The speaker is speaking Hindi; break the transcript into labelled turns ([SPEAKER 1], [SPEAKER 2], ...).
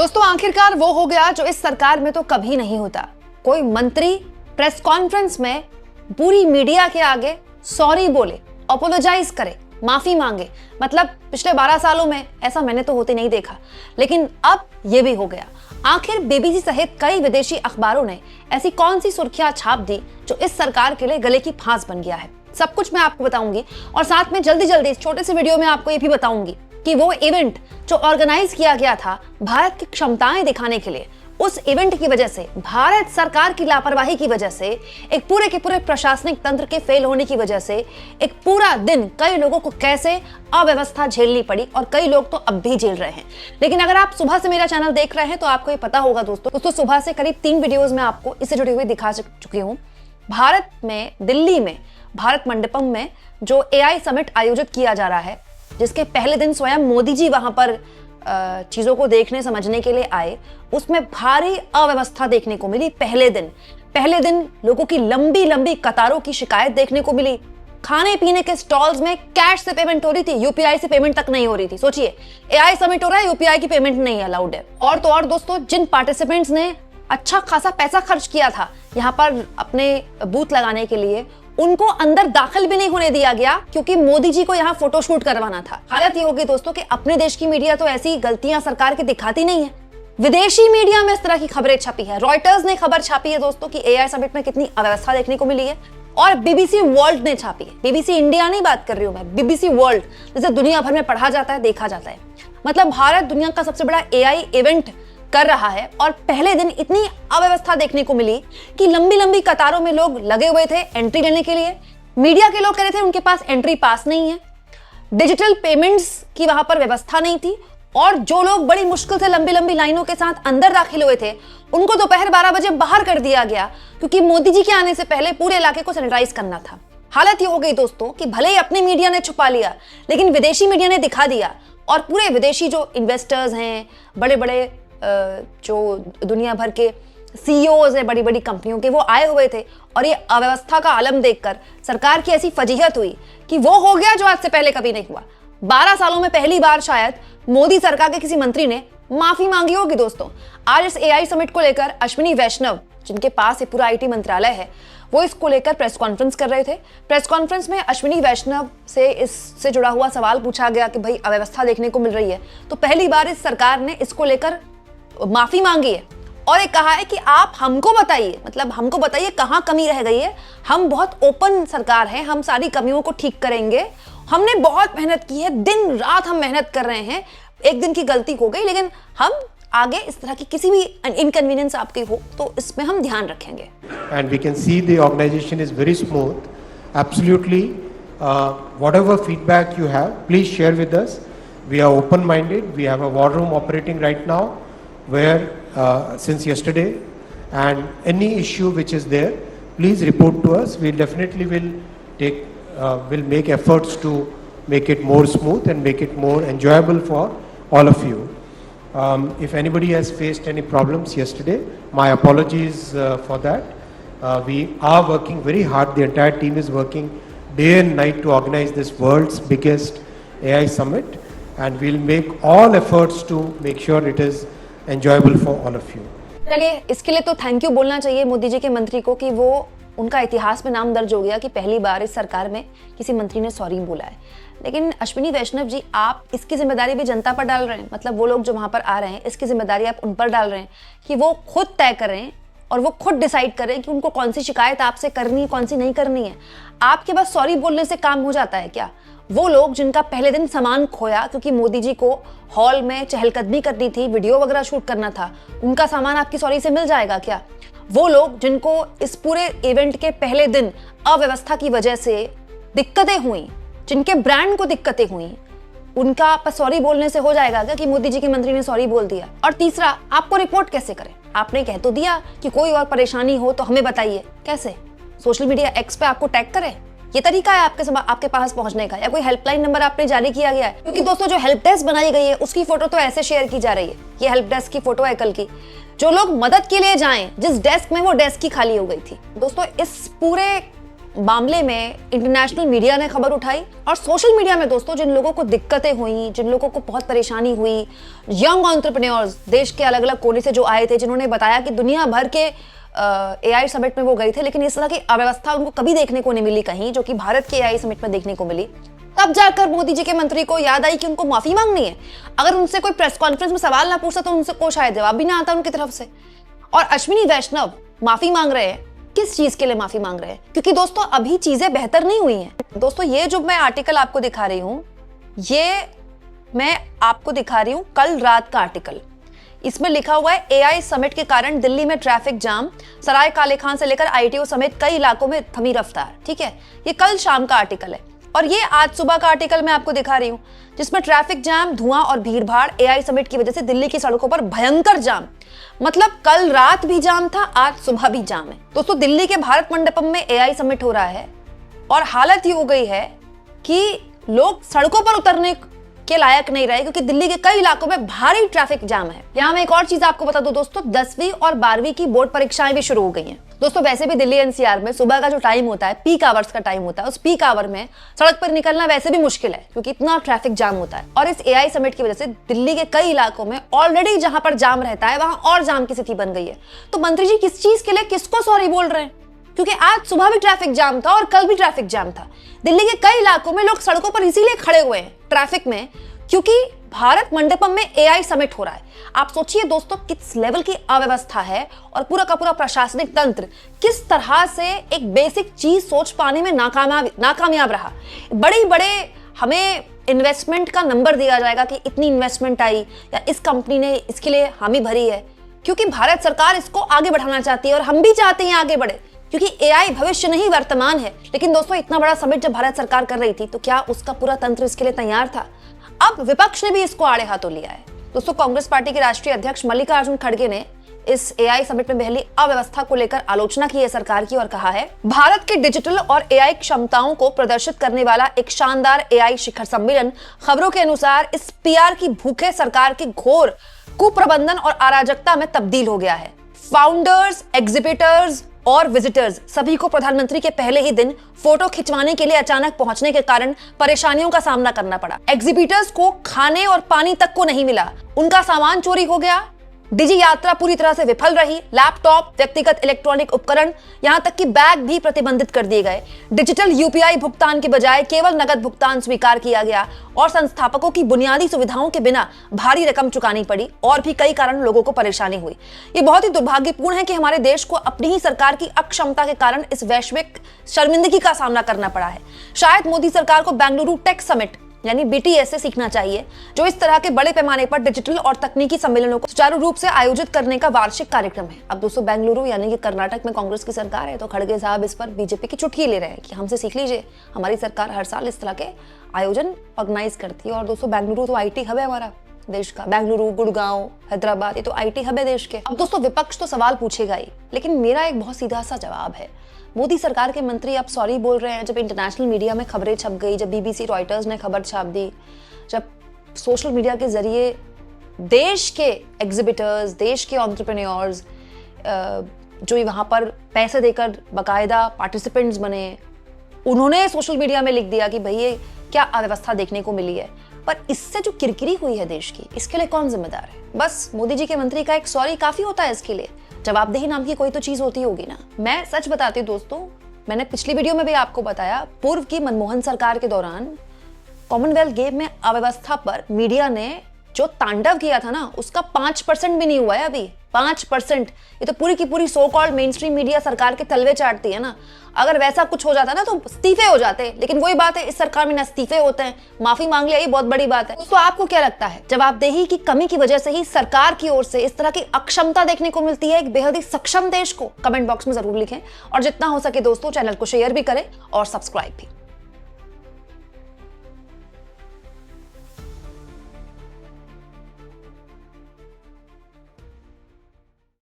[SPEAKER 1] दोस्तों आखिरकार वो हो गया जो इस सरकार में तो कभी नहीं होता। कोई मंत्री प्रेस कॉन्फ्रेंस में पूरी मीडिया के आगे सॉरी बोले, अपोलोजाइज करे, माफी मांगे। मतलब पिछले 12 सालों में ऐसा मैंने तो होते नहीं देखा, लेकिन अब ये भी हो गया। आखिर बीबीसी सहित कई विदेशी अखबारों ने ऐसी कौन सी सुर्खियां छाप दी जो इस सरकार के लिए गले की फांस बन गया है, सब कुछ मैं आपको बताऊंगी। और साथ में जल्दी जल्दी इस छोटे से वीडियो में आपको ये भी बताऊंगी कि वो इवेंट जो ऑर्गेनाइज किया गया था भारत की क्षमताएं दिखाने के लिए, उस इवेंट की वजह से, भारत सरकार की लापरवाही की वजह से, एक पूरे के पूरे प्रशासनिक तंत्र के फेल होने की वजह से एक पूरा दिन कई लोगों को कैसे अव्यवस्था झेलनी पड़ी, और कई लोग तो अब भी झेल रहे हैं। लेकिन अगर आप सुबह से मेरा चैनल देख रहे हैं तो आपको ये पता होगा दोस्तों सुबह से करीब 3 वीडियोज में आपको इससे जुड़ी हुई दिखा चुकी हूँ। भारत में, दिल्ली में, भारत मंडपम में जो AI समिट आयोजित किया जा रहा है, जिसके पहले दिन स्वयं मोदी जी वहां पर चीजों को देखने समझने के लिए आए, उसमें भारी अव्यवस्था देखने को मिली। पहले दिन लोगों की लंबी लंबी कतारों की शिकायत देखने को मिली। खाने पीने के स्टॉल्स में कैश से पेमेंट हो रही थी, UPI से पेमेंट तक नहीं हो रही थी। सोचिए, AI समिट हो रहा है, UPI की पेमेंट नहीं अलाउड है। और तो और दोस्तों, जिन पार्टिसिपेंट्स ने अच्छा खासा पैसा खर्च किया था यहाँ पर अपने बूथ लगाने के लिए, उनको अंदर दाखिल भी नहीं होने दिया गया, क्योंकि मोदी जी को यहाँ फोटोशूट करवाना था। हालत ये होगी दोस्तों कि अपने देश की मीडिया तो ऐसी गलतियां सरकार की दिखाती नहीं है, विदेशी मीडिया में इस तरह की खबरें छपी है। रॉयटर्स ने खबर छापी है दोस्तों कि AI समिट में कितनी अव्यवस्था देखने को मिली है, और BBC वर्ल्ड ने छापी है। BBC इंडिया नहीं बात कर रही हूं मैं, BBC वर्ल्ड, जिसे दुनिया भर में पढ़ा जाता है, देखा जाता है। मतलब भारत दुनिया का सबसे बड़ा AI इवेंट कर रहा है, और पहले दिन इतनी अव्यवस्था देखने को मिली कि लंबी लंबी कतारों में लोग लगे हुए थे एंट्री लेने के लिए। मीडिया के लोग कह रहे थे उनके पास एंट्री पास नहीं है, डिजिटल पेमेंट्स की वहां पर व्यवस्था नहीं थी, और जो लोग बड़ी मुश्किल से लंबी लंबी लाइनों के साथ अंदर दाखिल हुए थे, उनको दोपहर 12 बजे बाहर कर दिया गया, क्योंकि मोदी जी के आने से पहले पूरे इलाके को सैनिटाइज करना था। हालत ये हो गई दोस्तों कि भले ही अपनी मीडिया ने छुपा लिया, लेकिन विदेशी मीडिया ने दिखा दिया, और पूरे विदेशी जो इन्वेस्टर्स हैं, बड़े बड़े जो दुनिया भर के CEOs हैं बड़ी बड़ी कंपनियों के, वो आए हुए थे। और ये अव्यवस्था का आलम देखकर सरकार की ऐसी फजीहत हुई कि वो हो गया जो आज से पहले कभी नहीं हुआ। 12 सालों में पहली बार शायद मोदी सरकार के किसी मंत्री ने माफी मांगी होगी दोस्तों। आज इस AI समिट को लेकर अश्विनी वैष्णव, जिनके पास ये पूरा IT मंत्रालय है, वो इसको लेकर प्रेस कॉन्फ्रेंस कर रहे थे। प्रेस कॉन्फ्रेंस में अश्विनी वैष्णव से इससे जुड़ा हुआ सवाल पूछा गया कि भाई अव्यवस्था देखने को मिल रही है, तो पहली बार इस सरकार ने इसको लेकर माफी मांगी है, और एक कहा है कि आप हमको बताइए, मतलब हमको बताइए कहाँ कमी रह गई है। हम बहुत ओपन सरकार है, हम सारी कमियों को ठीक करेंगे, हमने बहुत मेहनत की है, दिन रात हम मेहनत कर रहे हैं, एक दिन की गलती हो गई, लेकिन हम आगे इस तरह की किसी भी इनकन्वीनियंस आपकी हो तो इसमें हम ध्यान रखेंगे।
[SPEAKER 2] And we can see the organization is very smooth. Absolutely, whatever feedback you have, please share with us. We are open-minded. We have a war room operating right now, where since yesterday, and any issue which is there, please report to us. We definitely will make efforts to make it more smooth and make it more enjoyable for all of you. If anybody has faced any problems yesterday, my apologies for that. We are working very hard. The entire team is working day and night to organize this world's biggest AI summit, and we'll make all efforts to make sure it is enjoyable for all of you.
[SPEAKER 1] चलिए, इसके लिए तो थैंक यू बोलना चाहिए मोदी जी के मंत्री को कि वो, उनका इतिहास में नाम दर्ज हो गया कि पहली बार इस सरकार में किसी मंत्री ने सॉरी बोला है। लेकिन अश्विनी वैष्णव जी, आप इसकी जिम्मेदारी भी जनता पर डाल रहे हैं। मतलब वो लोग जो वहां पर आ रहे हैं, इसकी जिम्मेदारी आप उन पर डाल रहे हैं कि वो खुद तय करें और वो खुद डिसाइड करें कि उनको कौन सी शिकायत आपसे करनी है, कौन सी नहीं करनी है। आपके बस सॉरी बोलने से काम हो जाता है क्या? वो लोग जिनका पहले दिन सामान खोया क्योंकि मोदी जी को हॉल में चहलकदमी करनी थी, वीडियो वगैरह शूट करना था, उनका सामान आपकी सॉरी से मिल जाएगा क्या? वो लोग जिनको इस पूरे इवेंट के पहले दिन अव्यवस्था की वजह से दिक्कतें हुई, जिनके ब्रांड को दिक्कतें हुई, उनका सॉरी बोलने से हो जाएगा क्या कि मोदी जी के मंत्री ने सॉरी बोल दिया? और तीसरा, आपको रिपोर्ट कैसे करें? आपने कह तो दिया कि कोई और परेशानी हो तो हमें बताइए, कैसे? सोशल मीडिया X पे आपको टैग करें? ये तरीका है आपके पास पहुंचने का? या कोई हेल्पलाइन नंबर आपने जारी किया गया है? क्योंकि दोस्तों जो हेल्प डेस्क बनाई गई है उसकी फोटो तो ऐसे शेयर की जा रही है, ये हेल्प डेस्क की फोटो है कल की। जो लोग मदद के लिए जाएं, जिस डेस्क में, वो डेस्क ही खाली हो गई थी। दोस्तों इस पूरे मामले में इंटरनेशनल मीडिया ने खबर उठाई और सोशल मीडिया में दोस्तों जिन लोगों को दिक्कतें हुई, जिन लोगों को बहुत परेशानी हुई, यंग एंटरप्रेन्योर्स देश के अलग अलग कोने से जो आए थे, जिन्होंने बताया कि दुनिया भर के एआई समिट में वो गए थे लेकिन इस तरह की अव्यवस्था उनको कभी देखने को नहीं मिली कहीं, जो कि भारत के एआई समिट में देखने को मिली। तब जाकर मोदी जी के मंत्री को याद आई कि उनको माफी मांगनी है। अगर उनसे कोई प्रेस कॉन्फ्रेंस में सवाल ना पूछता तो उनसे कोई शायद जवाब भी ना आता उनकी तरफ से। और अश्विनी वैष्णव माफी मांग रहे हैं, किस चीज के लिए माफी मांग रहे हैं? क्योंकि दोस्तों अभी चीजें बेहतर नहीं हुई हैं। दोस्तों ये जो मैं आर्टिकल आपको दिखा रही हूँ, ये मैं आपको दिखा रही हूँ कल रात का आर्टिकल। इसमें लिखा हुआ है एआई समिट के कारण दिल्ली में ट्रैफिक जाम, सराय काले खान से लेकर आईटीओ समेत कई इलाकों में थमी रफ्तार। ठीक है, ये कल शाम का आर्टिकल है। और ये आज सुबह का आर्टिकल मैं आपको दिखा रही हूँ जिसमें ट्रैफिक जाम, धुआं और भीड़भाड़, एआई समिट की वजह से दिल्ली की सड़कों पर भयंकर जाम। मतलब कल रात भी जाम था, आज सुबह भी जाम है। दोस्तों दिल्ली के भारत मंडपम में एआई समिट हो रहा है और हालत ये हो गई है कि लोग सड़कों पर उतरने के लायक नहीं रहे क्योंकि दिल्ली के कई इलाकों में भारी ट्रैफिक जाम है। यहाँ मैं एक और चीज आपको बता दूं दोस्तों, 10वीं और 12वीं की बोर्ड परीक्षाएं भी शुरू हो गई हैं। दोस्तों वैसे भी दिल्ली एनसीआर में सुबह का जो टाइम होता है, पीक आवर्स का टाइम होता है, उस पीक आवर में सड़क पर निकलना वैसे भी मुश्किल है क्योंकि इतना ट्रैफिक जाम होता है। और इस एआई समिट की वजह से दिल्ली के कई इलाकों में ऑलरेडी जहां पर जाम रहता है वहां और जाम की स्थिति बन गई है। तो मंत्री जी किस चीज के लिए किसको सॉरी बोल रहे हैं? क्योंकि आज सुबह भी ट्रैफिक जाम था और कल भी ट्रैफिक जाम था। दिल्ली के कई इलाकों में लोग सड़कों पर इसीलिए खड़े हुए हैं ट्रैफिक में क्योंकि भारत मंडपम में एआई समिट हो रहा है। आप सोचिए दोस्तों किस लेवल की अव्यवस्था है और पूरा का पूरा प्रशासनिक तंत्र किस तरह से एक बेसिक चीज सोच पाने में नाकामयाब रहा। बड़े बड़े हमें इन्वेस्टमेंट का नंबर दिया जाएगा कि इतनी इन्वेस्टमेंट आई या इस कंपनी ने इसके लिए हामी भरी है क्योंकि भारत सरकार इसको आगे बढ़ाना चाहती है और हम भी चाहते हैं आगे बढ़े क्योंकि एआई भविष्य नहीं वर्तमान है। लेकिन दोस्तों इतना बड़ा समिट जब भारत सरकार कर रही थी तो क्या उसका पूरा तंत्र इसके लिए तैयार था? अब विपक्ष ने भी इसको आड़े हाथों लिया है। दोस्तों कांग्रेस पार्टी के राष्ट्रीय अध्यक्ष मल्लिकार्जुन खड़गे ने इस एआई समिट में पहली अव्यवस्था को लेकर आलोचना की है सरकार की और कहा है भारत के डिजिटल और एआई क्षमताओं को प्रदर्शित करने वाला एक शानदार एआई शिखर सम्मेलन खबरों के अनुसार इस पीआर की भूखे सरकार की घोर कुप्रबंधन और अराजकता में तब्दील हो गया है। फाउंडर्स, एग्जिबिटर्स और विजिटर्स सभी को प्रधानमंत्री के पहले ही दिन फोटो खिंचवाने के लिए अचानक पहुंचने के कारण परेशानियों का सामना करना पड़ा। एग्जिबिटर्स को खाने और पानी तक को नहीं मिला, उनका सामान चोरी हो गया, डिजी यात्रा पूरी तरह से विफल रही, लैपटॉप, व्यक्तिगत इलेक्ट्रॉनिक उपकरण, यहां तक कि बैग भी प्रतिबंधित कर दिए गए। डिजिटल यूपीआई भुगतान के बजाय केवल नगद भुगतान स्वीकार किया गया और संस्थापकों की बुनियादी सुविधाओं के बिना भारी रकम चुकानी पड़ी और भी कई कारण लोगों को परेशानी हुई। ये बहुत ही दुर्भाग्यपूर्ण है कि हमारे देश को अपनी ही सरकार की अक्षमता के कारण इस वैश्विक शर्मिंदगी का सामना करना पड़ा है। शायद मोदी सरकार को बेंगलुरु टेक समिट यानी बीटीएस से सीखना चाहिए, जो इस तरह के बड़े पैमाने पर डिजिटल और तकनीकी सम्मेलनों को सुचारू रूप से आयोजित करने का वार्षिक कार्यक्रम है। अब दोस्तों बेंगलुरु यानी कि कर्नाटक में कांग्रेस की सरकार है तो खड़गे साहब इस पर बीजेपी की चुटकी ले रहे हैं कि हमसे सीख लीजिए, हमारी सरकार हर साल इस तरह के आयोजन ऑर्गेनाइज करती है। और दोस्तों बेंगलुरु तो आईटी हब है हमारा देश का, बेंगलुरु, गुड़गांव, हैदराबाद, ये तो आईटी हब है देश के। अब दोस्तों विपक्ष तो सवाल पूछेगा ही, लेकिन मेरा एक बहुत सीधा सा जवाब है। मोदी सरकार के मंत्री अब सॉरी बोल रहे हैं। जब इंटरनेशनल मीडिया में खबरें छप गई, जब बीबीसी, रॉयटर्स ने खबर छाप दी, जब सोशल मीडिया के जरिए देश के एग्जिबिटर्स, देश के एंटरप्रेन्योर्स जो वहां पर पैसे देकर बाकायदा पार्टिसिपेंट्स बने, उन्होंने सोशल मीडिया में लिख दिया कि भाई ये क्या अव्यवस्था देखने को मिली है। पर इससे जो किरकिरी हुई है देश की, इसके लिए कौन जिम्मेदार है? बस मोदी जी के मंत्री का एक सॉरी काफी होता है इसके लिए। जवाबदेही नाम की कोई तो चीज होती होगी ना। मैं सच बताती हूँ दोस्तों, मैंने पिछली वीडियो में भी आपको बताया, पूर्व की मनमोहन सरकार के दौरान कॉमनवेल्थ गेम में अव्यवस्था पर मीडिया ने जो तांडव किया था ना, उसका 5% भी नहीं हुआ है अभी। 5%। ये तो पूरी की पूरी so called main stream media सरकार के तलवे चाटती है ना। अगर वैसा कुछ हो जाता ना तो इस्तीफे हो जाते, लेकिन वही बात है, इस सरकार में ना इस्तीफे होते हैं, माफी मांग लिया, ये बहुत बड़ी बात है। तो आपको क्या लगता है, जवाबदेही की कमी की वजह से ही सरकार की ओर से इस तरह की अक्षमता देखने को मिलती है एक बेहद ही सक्षम देश को? कमेंट बॉक्स में जरूर लिखें और जितना हो सके दोस्तों चैनल को शेयर भी करें और सब्सक्राइब भी।